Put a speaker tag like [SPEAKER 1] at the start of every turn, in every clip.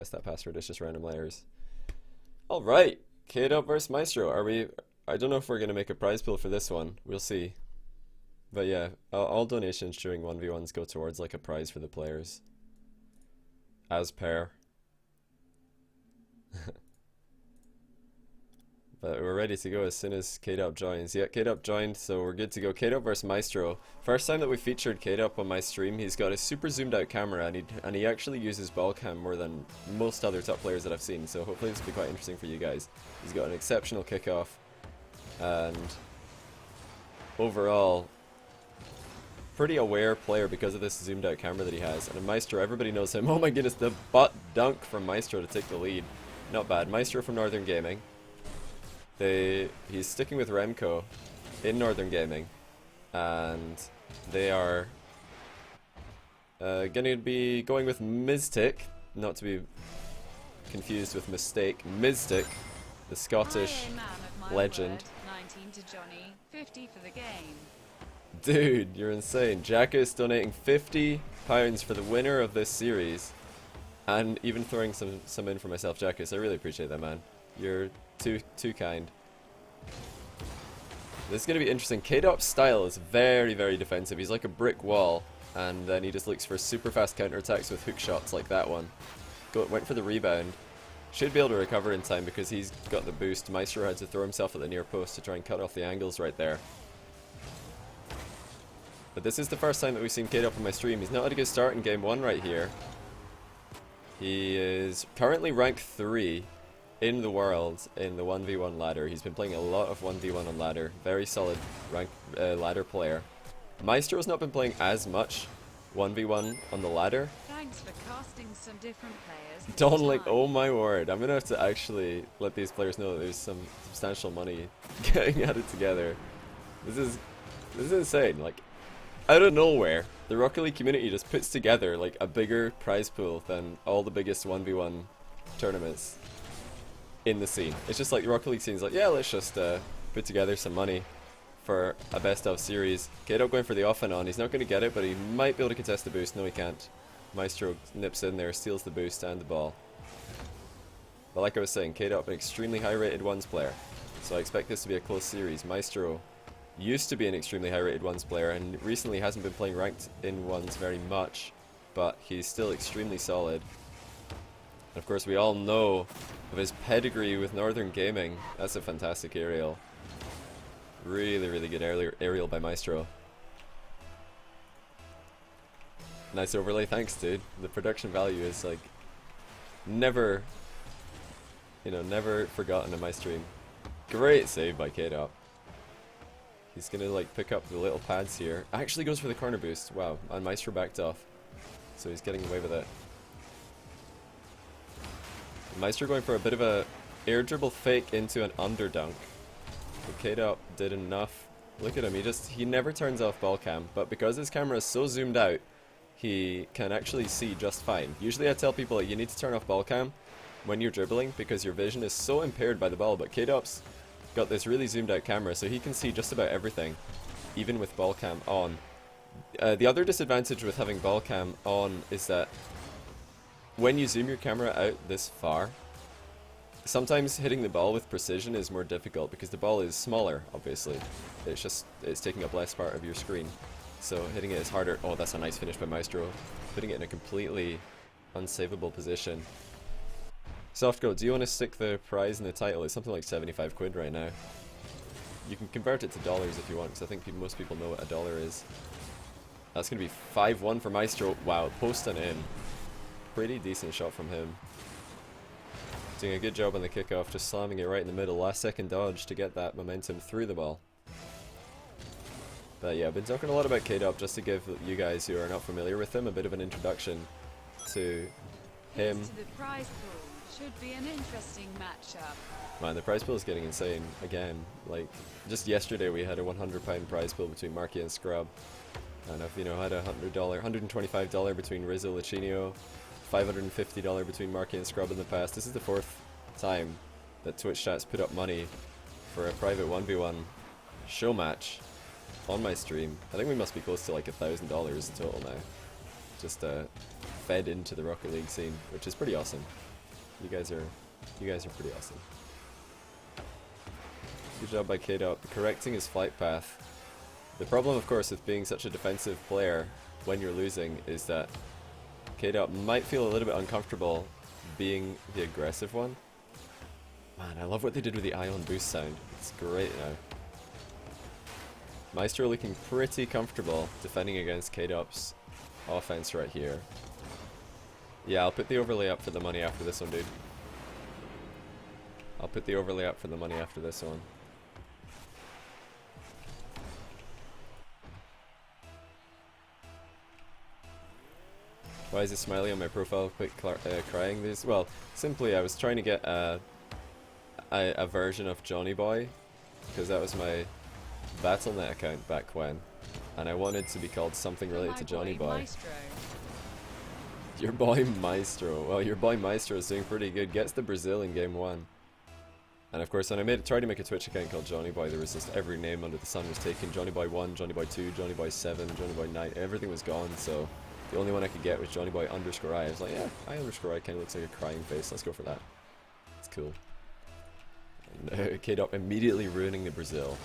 [SPEAKER 1] Guess that password is just random letters. Alright, Kaydop versus Maestro. I don't know if we're going to make a prize pool for this one. We'll see. But yeah, all donations during 1v1s go towards like a prize for the players. As per. But we're ready to go as soon as Kaydop joins. Yeah, Kaydop joined, so we're good to go. Kaydop versus Maestro. First time that we featured Kaydop on my stream. He's got a super zoomed out camera, and he actually uses ball cam more than most other top players that I've seen. So hopefully this will be quite interesting for you guys. He's got an exceptional kickoff, and overall, pretty aware player because of this zoomed out camera that he has. And a Maestro, everybody knows him. Oh my goodness, the butt dunk from Maestro to take the lead. Not bad. Maestro from Northern Gaming. He's sticking with Remco in Northern Gaming, and they are going to be going with Mystic, not to be confused with Mistake. Mystic, the Scottish legend.
[SPEAKER 2] 19 to Johnny, 50 for the game.
[SPEAKER 1] Dude, you're insane. Jackus donating £50 for the winner of this series, and even throwing some in for myself, Jackus. I really appreciate that, man. You're too kind. This is going to be interesting. Kaydop's style is very, very defensive. He's like a brick wall, and then he just looks for super fast counterattacks with hook shots like that one. Went for the rebound. Should be able to recover in time because he's got the boost. Maestro had to throw himself at the near post to try and cut off the angles right there. But this is the first time that we've seen Kaydop on my stream. He's not had a good start in game 1 right here. He is currently rank 3 in the world in the 1v1 ladder. He's been playing a lot of 1v1 on ladder. Very solid rank ladder player. Maestro's not been playing as much 1v1 on the ladder.
[SPEAKER 2] Thanks for casting some different players.
[SPEAKER 1] Don't like, oh my word. I'm gonna have to actually let these players know that there's some substantial money getting added together. This is insane. Like, out of nowhere, the Rocket League community just puts together like a bigger prize pool than all the biggest 1v1 tournaments in the scene. It's just like the Rocket League scene is like, yeah, let's just put together some money for a best of series. Kaydop going for the off and on. He's not going to get it, but he might be able to contest the boost. No, he can't. Maestro nips in there, steals the boost and the ball. But like I was saying, Kaydop an extremely high rated ones player, so I expect this to be a close series. Maestro used to be an extremely high rated ones player and recently hasn't been playing ranked in ones very much, but he's still extremely solid. And of course we all know of his pedigree with Northern Gaming. That's a fantastic aerial. Really, really good aerial by Maestro. Nice overlay, thanks dude. The production value is like never, never forgotten in my stream. Great save by Kaydop. He's gonna like pick up the little pads here. Actually goes for the corner boost. Wow, and Maestro backed off. So he's getting away with it. Maestro going for a bit of a air dribble fake into an under dunk. But Kaydop did enough. Look at him, he never turns off ball cam, but because his camera is so zoomed out, he can actually see just fine. Usually I tell people that you need to turn off ball cam when you're dribbling because your vision is so impaired by the ball, but Kaydop's got this really zoomed out camera so he can see just about everything, even with ball cam on. The other disadvantage with having ball cam on is that when you zoom your camera out this far, sometimes hitting the ball with precision is more difficult because the ball is smaller, obviously. It's taking up less part of your screen. So hitting it is harder. Oh, that's a nice finish by Maestro. Putting it in a completely unsavable position. Softgo, do you want to stick the prize in the title? It's something like 75 quid right now. You can convert it to dollars if you want, because I think most people know what a dollar is. That's going to be 5-1 for Maestro. Wow, post and in. Pretty decent shot from him. Doing a good job on the kickoff, just slamming it right in the middle. Last second dodge to get that momentum through the ball. But yeah, I've been talking a lot about Kaydop just to give you guys who are not familiar with him a bit of an introduction to him.
[SPEAKER 2] To the prize pool. Should be an interesting matchup.
[SPEAKER 1] Man, the prize pool is getting insane again. Like, just yesterday we had a £100 prize pool between Marky and Scrub. And I've, had a $125 between Rizzo Lachinio, $550 between Marky and Scrub in the past. This is the 4th time that Twitch chat's put up money for a private 1v1 show match on my stream. I think we must be close to like $1,000 total now. Just fed into the Rocket League scene, which is pretty awesome. You guys are pretty awesome. Good job by Kaydop correcting his flight path. The problem, of course, with being such a defensive player when you're losing is that Kaydop might feel a little bit uncomfortable being the aggressive one. Man, I love what they did with the ion boost sound. It's great now. Maestro looking pretty comfortable defending against Kaydop's offense right here. Yeah, I'll put the overlay up for the money after this one, dude. I'll put the overlay up for the money after this one. Why is a smiley on my profile quick crying? This, well, simply I was trying to get a version of Johnny Boy, because that was my Battle.net account back when, and I wanted to be called something related to Johnny Boy.
[SPEAKER 2] Maestro.
[SPEAKER 1] Your boy Maestro. Well, your boy Maestro is doing pretty good. Gets the Brazil in game 1. And of course, when I tried to make a Twitch account called Johnny Boy, there was just every name under the sun was taken. Johnny Boy 1, Johnny Boy 2, Johnny Boy 7, Johnny Boy 9. Everything was gone, so the only one I could get was Johnny Boy _I. I was like, yeah, I _I kind of looks like a crying face. Let's go for that. It's cool. And Kaydop immediately ruining the Brazil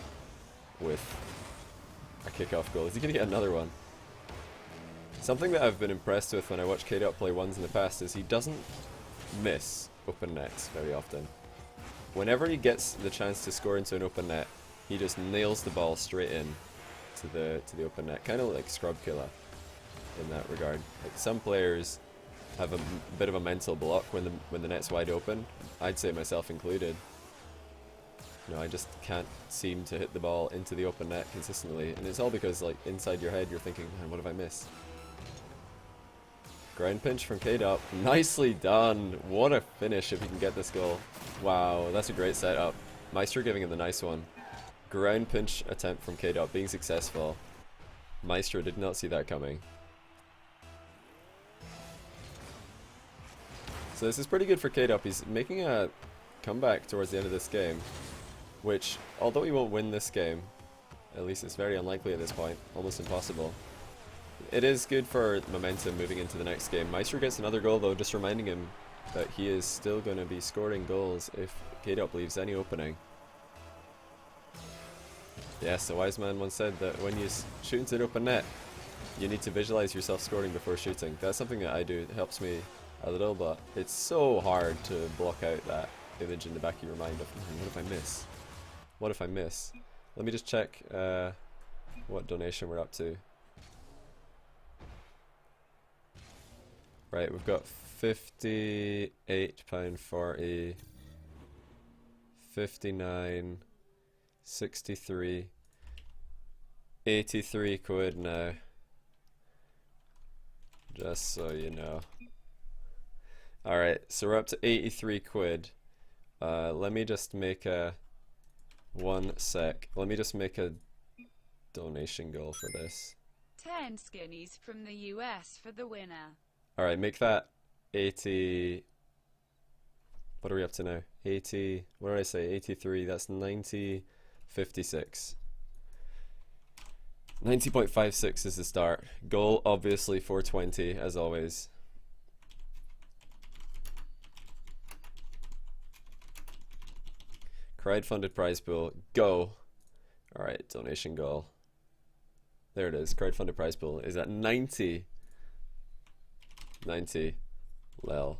[SPEAKER 1] with a kickoff goal. Is he going to get another one? Something that I've been impressed with when I watch Kaydop play ones in the past is he doesn't miss open nets very often. Whenever he gets the chance to score into an open net, he just nails the ball straight in to the open net, kind of like Scrub Killer in that regard. Like, some players have a bit of a mental block when the net's wide open. I'd say myself included. No, I just can't seem to hit the ball into the open net consistently, and it's all because, like, inside your head you're thinking, man, what have I missed? Ground pinch from Kaydop. Nicely done. What a finish if he can get this goal. Wow, that's a great setup. Maestro giving him the nice one. Ground pinch attempt from Kaydop being successful. Maestro did not see that coming. So this is pretty good for Kaydop. He's making a comeback towards the end of this game, which, although he won't win this game, at least it's very unlikely at this point, almost impossible, it is good for momentum moving into the next game. Maestro gets another goal though, just reminding him that he is still going to be scoring goals if Kaydop leaves any opening. Yes, the wise man once said that when you shoot into an open net, you need to visualize yourself scoring before shooting. That's something that I do. It helps me a little, but it's so hard to block out that image in the back of your mind of, what if I miss? What if I miss? Let me just check what donation we're up to. Right, we've got £58.40, 59, 63, 83 quid now. Just so you know. Alright, so we're up to 83 quid. Let me just make a... One sec. Let me just make a donation goal for this.
[SPEAKER 2] 10 skinnies from the US for the winner.
[SPEAKER 1] Alright, make that 80... What are we up to now? 80... What did I say? 83. That's 90... 56. 90.56 is the start. Goal, obviously, 420, as always. Crowdfunded prize pool. Go! Alright, donation goal. There it is. Crowdfunded prize pool is at 90. 90. Lel.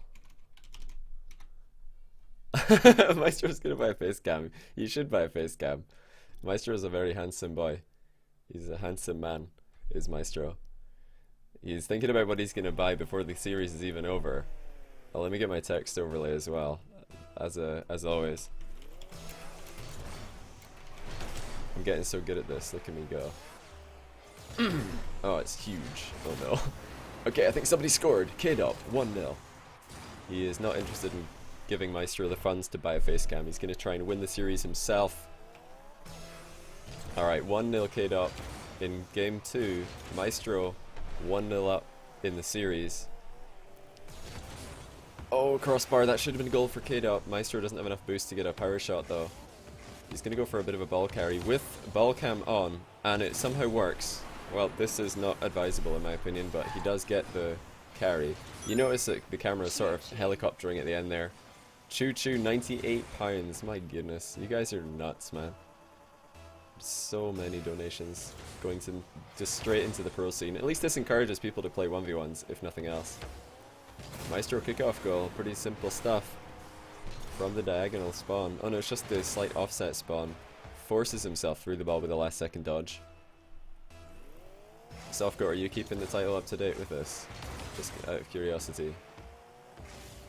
[SPEAKER 1] Maestro's gonna buy a face cam. You should buy a face cam. Maestro is a very handsome boy. He's a handsome man, is Maestro. He's thinking about what he's gonna buy before the series is even over. Oh, let me get my text overlay as well, as always. I'm getting so good at this. Look at me go. Oh, it's huge. Oh no. Okay, I think somebody scored. Kaydop, 1-0. He is not interested in giving Maestro the funds to buy a face cam. He's going to try and win the series himself. Alright, 1-0 Kaydop in game 2. Maestro 1-0 up in the series. Oh, crossbar. That should have been a goal for Kaydop. Maestro doesn't have enough boost to get a power shot though. He's going to go for a bit of a ball carry with ball cam on, and it somehow works. Well, this is not advisable in my opinion, but he does get the carry. You notice that the camera is sort of helicoptering at the end there. Choo choo, £98. My goodness, you guys are nuts, man. So many donations going to just straight into the pro scene. At least this encourages people to play 1v1s, if nothing else. Maestro kickoff goal, pretty simple stuff. From the diagonal spawn. Oh no, it's just the slight offset spawn. Forces himself through the ball with a last second dodge. Softgoat, are you keeping the title up to date with this? Just out of curiosity.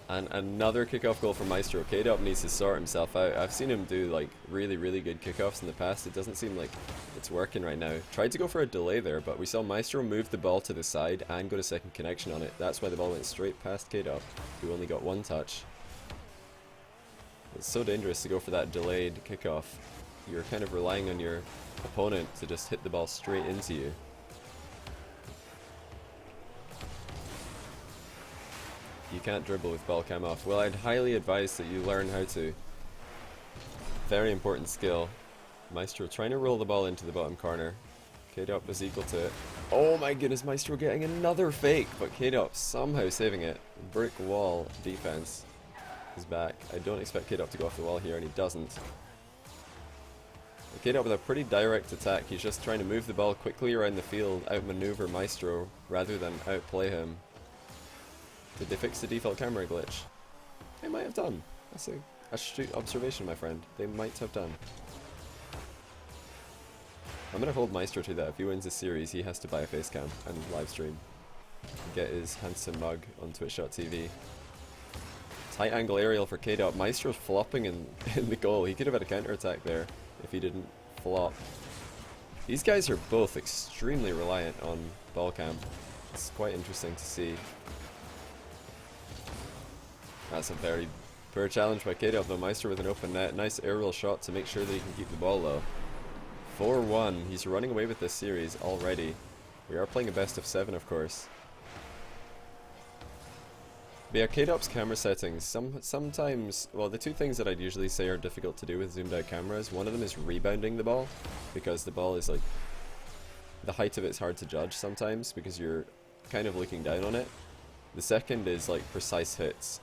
[SPEAKER 1] And another kickoff goal from Maestro. Kaydop needs to sort himself out. I've seen him do like really good kickoffs in the past. It doesn't seem like it's working right now. Tried to go for a delay there, but we saw Maestro move the ball to the side and got a second connection on it. That's why the ball went straight past Kaydop, who only got one touch. It's so dangerous to go for that delayed kickoff. You're kind of relying on your opponent to just hit the ball straight into you. You can't dribble with ball cam off. Well, I'd highly advise that you learn how to. Very important skill. Maestro trying to roll the ball into the bottom corner. Kaydop is equal to it. Oh my goodness, Maestro getting another fake, but Kaydop somehow saving it. Brick wall defense is back. I don't expect Kaydop to go off the wall here, and he doesn't. Kaydop with a pretty direct attack. He's just trying to move the ball quickly around the field, outmaneuver Maestro rather than outplay him. Did they fix the default camera glitch? They might have done. That's a astute observation, my friend. They might have done. I'm gonna hold Maestro to that. If he wins this series, he has to buy a face cam and live stream. Get his handsome mug on Twitch.tv. Tight angle aerial for Kaydop. Maestro's flopping in the goal. He could have had a counter attack there if he didn't flop. These guys are both extremely reliant on ball cam. It's quite interesting to see. That's a very poor challenge by Kaydop though. Maestro with an open net. Nice aerial shot to make sure that he can keep the ball low. 4-1. He's running away with this series already. We are playing a best of 7, of course. But yeah, Kaydop's camera settings, sometimes, well, the two things that I'd usually say are difficult to do with zoomed out cameras, one of them is rebounding the ball, because the ball is like, the height of it's hard to judge sometimes, because you're kind of looking down on it. The second is like precise hits.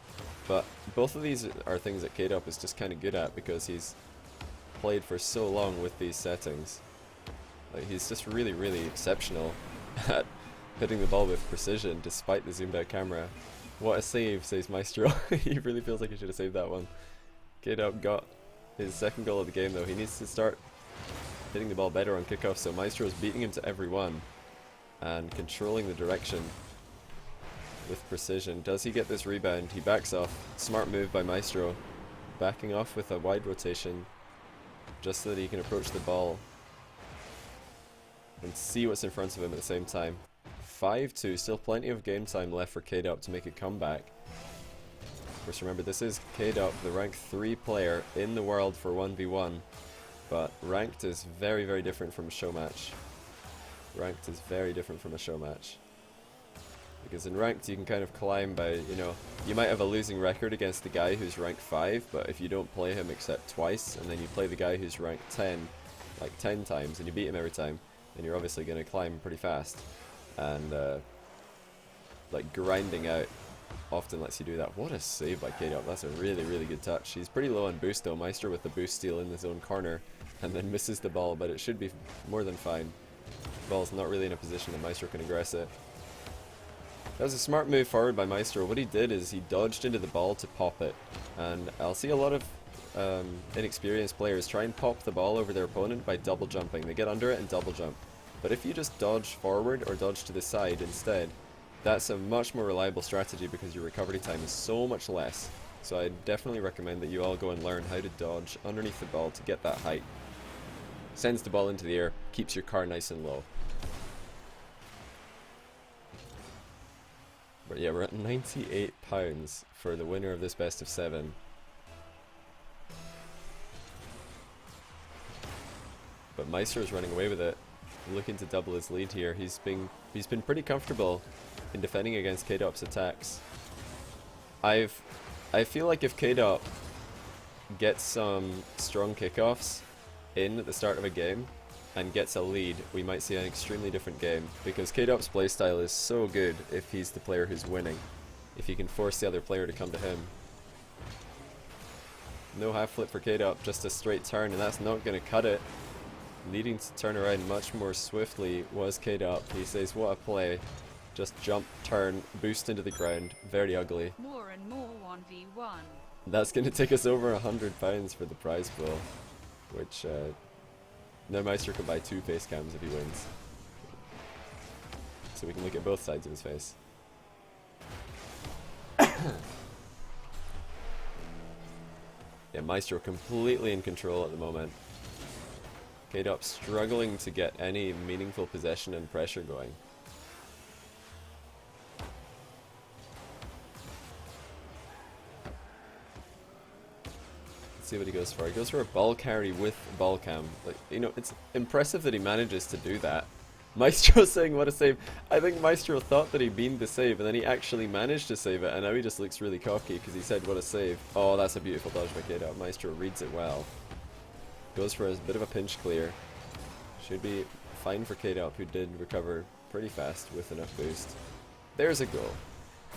[SPEAKER 1] But both of these are things that Kaydop is just kind of good at because he's played for so long with these settings. Like, he's just really exceptional at hitting the ball with precision despite the zoomed out camera. What a save, says Maestro. He really feels like he should have saved that one. Kaydop got his second goal of the game though. He needs to start hitting the ball better on kickoff, so Maestro's beating him to every one and controlling the direction with precision. Does he get this rebound? He backs off. Smart move by Maestro. Backing off with a wide rotation just so that he can approach the ball and see what's in front of him at the same time. 5-2, still plenty of game time left for Kaydop to make a comeback. Of course, remember, this is Kaydop, the rank 3 player in the world for 1v1, but ranked is very different from a Showmatch. Ranked is very different from a Showmatch. Because in ranked you can kind of climb by, you know, you might have a losing record against the guy who's rank 5, but if you don't play him except twice, and then you play the guy who's rank 10, like 10 times, and you beat him every time, then you're obviously going to climb pretty fast. And, like, grinding out often lets you do that. What a save by Kaydop. That's a really good touch. He's pretty low on boost though. Maestro with the boost steal in his own corner, and then misses the ball, but it should be more than fine. The ball's not really in a position that Maestro can aggress it. That was a smart move forward by Maestro. What he did is he dodged into the ball to pop it, and I'll see a lot of inexperienced players try and pop the ball over their opponent by double jumping. They get under it and double jump. But if you just dodge forward or dodge to the side instead, that's a much more reliable strategy because your recovery time is so much less. So I definitely recommend that you all go and learn how to dodge underneath the ball to get that height. Sends the ball into the air, keeps your car nice and low. But yeah, we're at £98 for the winner of this best of 7. But Maestro's running away with it, looking to double his lead here. He's been pretty comfortable in defending against Kaydop's attacks. I feel like if Kaydop gets some strong kickoffs in at the start of a game and gets a lead, we might see an extremely different game, because Kaydop's playstyle is so good if he's the player who's winning, if he can force the other player to come to him. No half flip for Kaydop, just a straight turn, and that's not going to cut it. Needing to turn around much more swiftly was Kaydop. He says, what a play. Just jump, turn, boost into the ground. Very ugly.
[SPEAKER 2] More and more 1v1.
[SPEAKER 1] That's going to take us over £100 for the prize pool, which now Maestro can buy 2 face cams if he wins. So we can look at both sides of his face. Yeah, Maestro completely in control at the moment. Kaydop struggling to get any meaningful possession and pressure going. Let's see what he goes for. He goes for a ball carry with ball cam. Like, you know, it's impressive that he manages to do that. Maestro saying what a save. I think Maestro thought that he beamed the save and then he actually managed to save it, and now he just looks really cocky because he said what a save. Oh, that's a beautiful dodge by Kaydop. Maestro reads it well. Goes for a bit of a pinch clear. Should be fine for Kaydop, who did recover pretty fast with enough boost. There's a goal.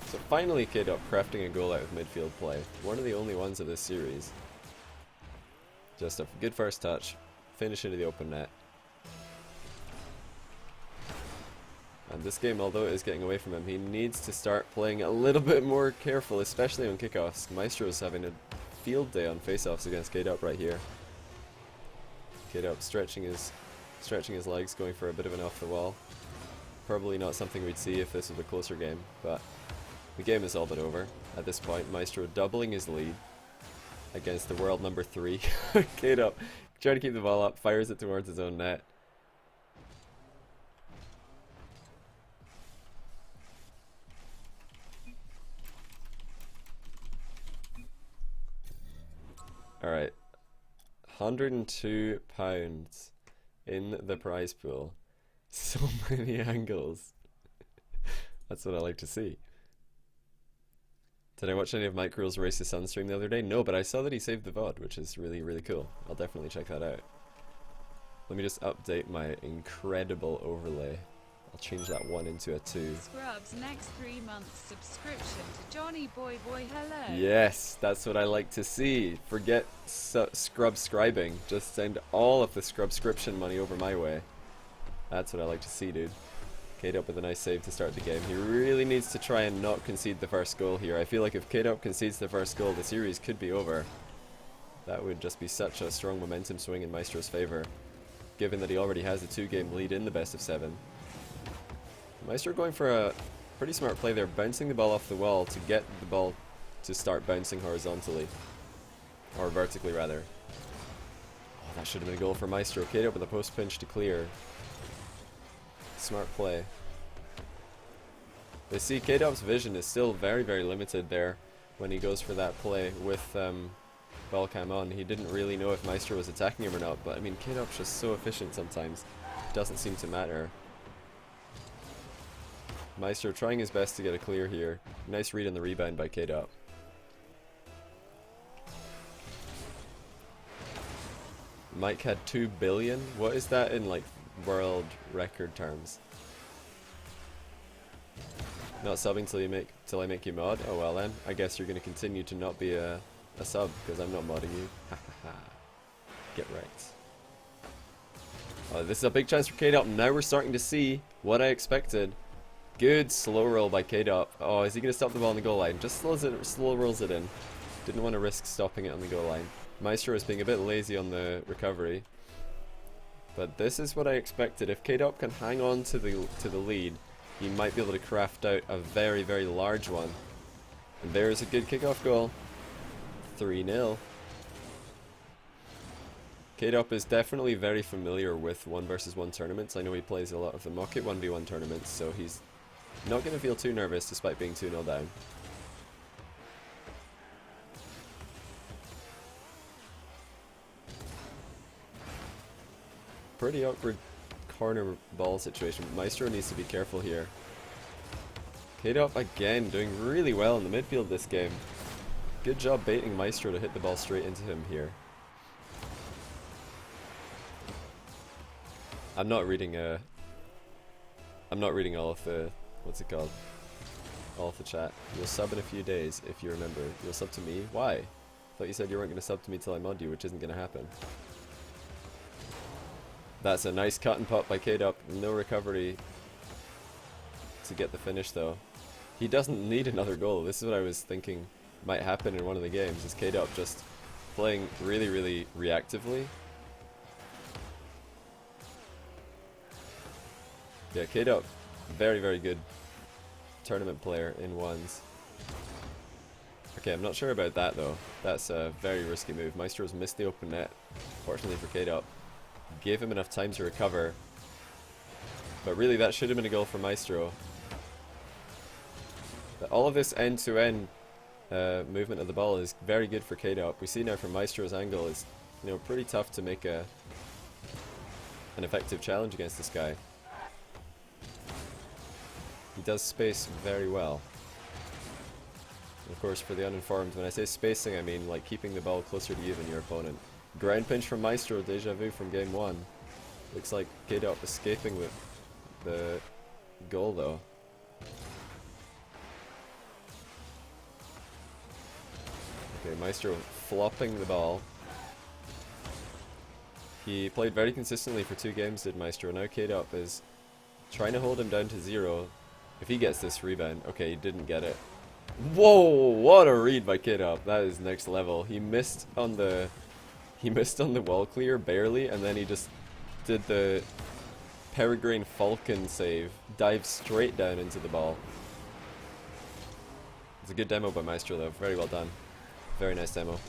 [SPEAKER 1] So finally Kaydop crafting a goal out of midfield play. One of the only ones of this series. Just a good first touch. Finish into the open net. And this game, although it is getting away from him, he needs to start playing a little bit more careful, especially on kickoffs. Maestro's having a field day on face-offs against Kaydop right here. Kaydop stretching his legs, going for a bit of an off the wall. Probably not something we'd see if this was a closer game, but the game is all but over at this point. Maestro doubling his lead against the world number 3. Kaydop trying to keep the ball up, fires it towards his own net. Alright, £102 in the prize pool. So many angles. That's what I like to see. Did I watch any of Mike Rule's Race to Sun stream the other day? No, but I saw that he saved the VOD, which is really, really cool. I'll definitely check that out. Let me just update my incredible overlay. I'll change that 1 into a 2.
[SPEAKER 2] Scrub's next 3 months subscription to Johnny Boy Boy Hello.
[SPEAKER 1] Yes, that's what I like to see. Forget Scrub-scribing. Just send all of the Scrub-scription money over my way. That's what I like to see, dude. Kaydop with a nice save to start the game. He really needs to try and not concede the first goal here. I feel like if Kaydop concedes the first goal, the series could be over. That would just be such a strong momentum swing in Maestro's favor, given that he already has a 2-game lead in the best of 7. Maestro going for a pretty smart play there, bouncing the ball off the wall to get the ball to start bouncing horizontally. Or vertically, rather. Oh, that should have been a goal for Maestro. Kaydop with a post pinch to clear. Smart play. But see, Kaydop's vision is still very, very limited there when he goes for that play with ball cam on. He didn't really know if Maestro was attacking him or not, but I mean, Kaydop's just so efficient sometimes. It doesn't seem to matter. Maestro trying his best to get a clear here. Nice read on the rebound by Kaydop. Mike had 2 billion? What is that in like world record terms? Not subbing till I make you mod? Oh well then, I guess you're gonna continue to not be a sub because I'm not modding you. Get right. Oh, this is a big chance for Kaydop. Now we're starting to see what I expected. Good slow roll by Kaydop. Oh, is he going to stop the ball on the goal line? Just slow rolls it in. Didn't want to risk stopping it on the goal line. Maestro is being a bit lazy on the recovery. But this is what I expected. If Kaydop can hang on to the lead, he might be able to craft out a very, very large one. And there's a good kickoff goal. 3-0. Kaydop is definitely very familiar with 1 versus 1 tournaments. I know he plays a lot of the Mocket 1v1 tournaments, so he's not going to feel too nervous despite being 2-0 down. Pretty awkward corner ball situation. Maestro needs to be careful here. Kaydop again doing really well in the midfield this game. Good job baiting Maestro to hit the ball straight into him here. I'm not reading all of the, what's it called? All of the chat. You'll sub in a few days if you remember. You'll sub to me? Why? Thought you said you weren't going to sub to me till I mod you, which isn't going to happen. That's a nice cut and pop by Kaydop. No recovery to get the finish though. He doesn't need another goal. This is what I was thinking might happen in one of the games, is Kaydop just playing really, really reactively. Yeah, Kaydop, very, very good tournament player in ones. Okay, I'm not sure about that though. That's a very risky move. Maestro's missed the open net, fortunately for Kaydop. Gave him enough time to recover. But really that should have been a goal for Maestro. But all of this end-to-end movement of the ball is very good for Kaydop. We see now from Maestro's angle, it's pretty tough to make an effective challenge against this guy. He does space very well. And of course, for the uninformed, when I say spacing, I mean like keeping the ball closer to you than your opponent. Ground pinch from Maestro, deja vu from game 1. Looks like Kaydop escaping with the goal though. Okay, Maestro flopping the ball. He played very consistently for 2 games, did Maestro. Now Kaydop is trying to hold him down to 0. If he gets this rebound, okay, he didn't get it. Whoa, what a read by Kaydop. That is next level. He missed on the wall clear barely, and then he just did the Peregrine Falcon save. Dived straight down into the ball. It's a good demo by Maestro though. Very well done. Very nice demo.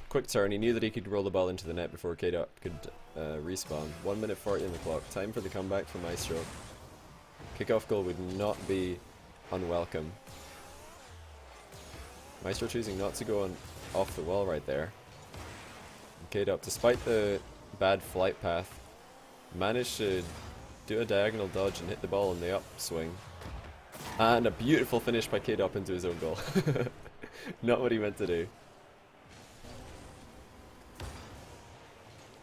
[SPEAKER 1] Quick turn. He knew that he could roll the ball into the net before Kaydop could respawn. 1 minute 40 on the clock. Time for the comeback from Maestro. Kickoff goal would not be unwelcome. Maestro choosing not to go off the wall right there. Kaydop, despite the bad flight path, managed to do a diagonal dodge and hit the ball in the upswing. And a beautiful finish by Kaydop into his own goal. Not what he meant to do.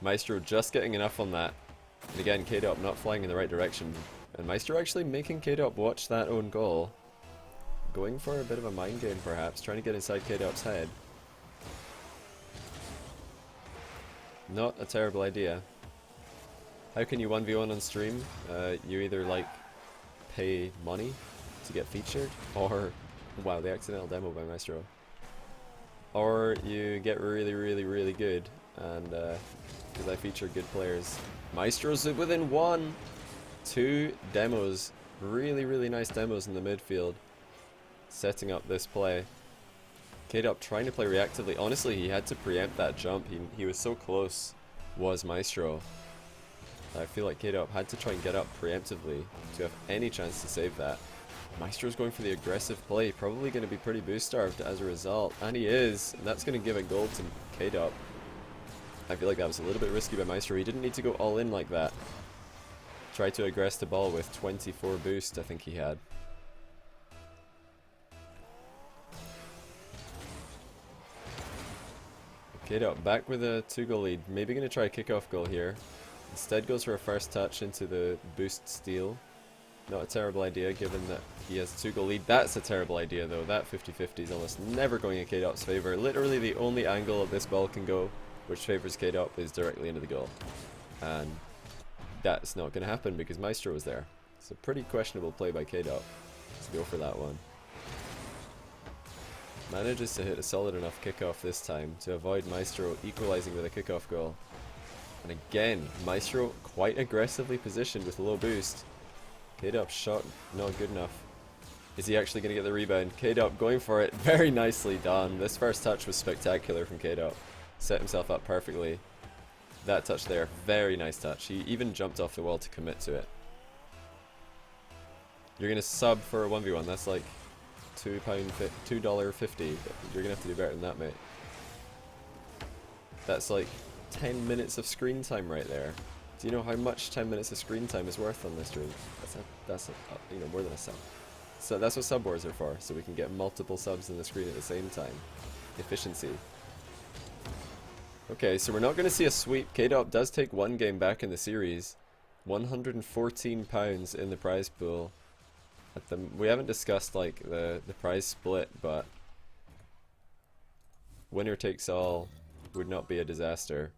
[SPEAKER 1] Maestro just getting enough on that. And again, Kaydop not flying in the right direction. And Maestro actually making Kaydop watch that own goal. Going for a bit of a mind game perhaps, trying to get inside Kaydop's head. Not a terrible idea. How can you 1v1 on stream? You either like pay money to get featured, or wow, the accidental demo by Maestro. Or you get really, really, really good, and because I feature good players. Maestro's within 1! 2 demos, really, really nice demos in the midfield, setting up this play. Kaydop trying to play reactively. Honestly, he had to preempt that jump. He was so close, was Maestro. I feel like Kaydop had to try and get up preemptively to have any chance to save that. Maestro's going for the aggressive play, probably going to be pretty boost starved as a result, and he is, and that's going to give a goal to Kaydop. I feel like that was a little bit risky by Maestro. He didn't need to go all in like that. Tried to aggress the ball with 24 boost, I think he had. Kaydop back with a 2-goal lead. Maybe going to try a kickoff goal here. Instead goes for a first touch into the boost steal. Not a terrible idea given that he has a 2-goal lead. That's a terrible idea though. That 50-50 is almost never going in Kaydop's favour. Literally the only angle this ball can go which favours Kaydop is directly into the goal. And that's not going to happen because Maestro was there. It's a pretty questionable play by Kaydop. Let's go for that one. Manages to hit a solid enough kickoff this time to avoid Maestro equalising with a kickoff goal. And again, Maestro quite aggressively positioned with low boost. Kaydop shot not good enough. Is he actually going to get the rebound? Kaydop going for it. Very nicely done. This first touch was spectacular from Kaydop. Set himself up perfectly. That touch there, very nice touch. He even jumped off the wall to commit to it. You're going to sub for a 1v1. That's like $2.50. You're going to have to do better than that, mate. That's like 10 minutes of screen time right there. Do you know how much 10 minutes of screen time is worth on this stream? That's more than a sub. So that's what sub wars are for, so we can get multiple subs in the screen at the same time. Efficiency. Okay, so we're not going to see a sweep. Kaydop does take 1 game back in the series. £114 in the prize pool. We haven't discussed like the prize split, but winner takes all would not be a disaster.